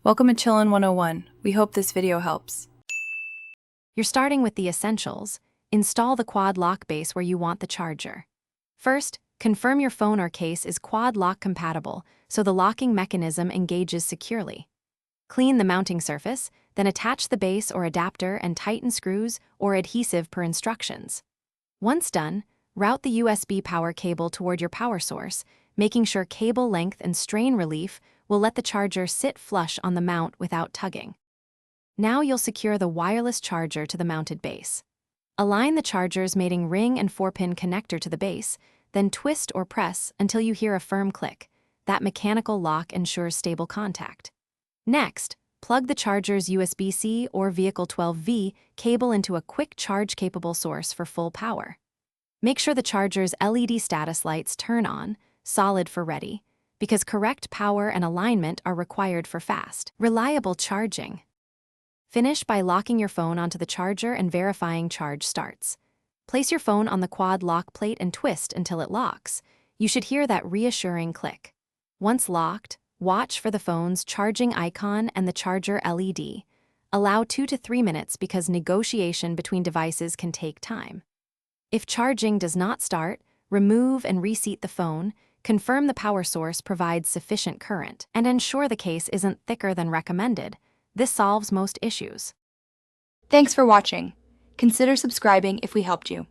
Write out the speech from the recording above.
Welcome to Chillin' 101. We hope this video helps. You're starting with the essentials. Install the quad lock base where you want the charger. First, confirm your phone or case is quad lock compatible so the locking mechanism engages securely. Clean the mounting surface, then attach the base or adapter and tighten screws or adhesive per instructions. Once done, route the USB power cable toward your power source, making sure cable length and strain relief will let the charger sit flush on the mount without tugging. Now you'll secure the wireless charger to the mounted base. Align the charger's mating ring and 4-pin connector to the base, then twist or press until you hear a firm click. That mechanical lock ensures stable contact. Next, plug the charger's USB-C or Vehicle 12V cable into a quick charge-capable source for full power. Make sure the charger's LED status lights turn on, solid for ready, because correct power and alignment are required for fast, reliable charging. Finish by locking your phone onto the charger and verifying charge starts. Place your phone on the quad lock plate and twist until it locks. You should hear that reassuring click. Once locked, watch for the phone's charging icon and the charger LED. Allow 2 to 3 minutes because negotiation between devices can take time. If charging does not start, remove and reseat the phone, confirm the power source provides sufficient current, and ensure the case isn't thicker than recommended. This solves most issues. Thanks for watching. Consider subscribing if we helped you.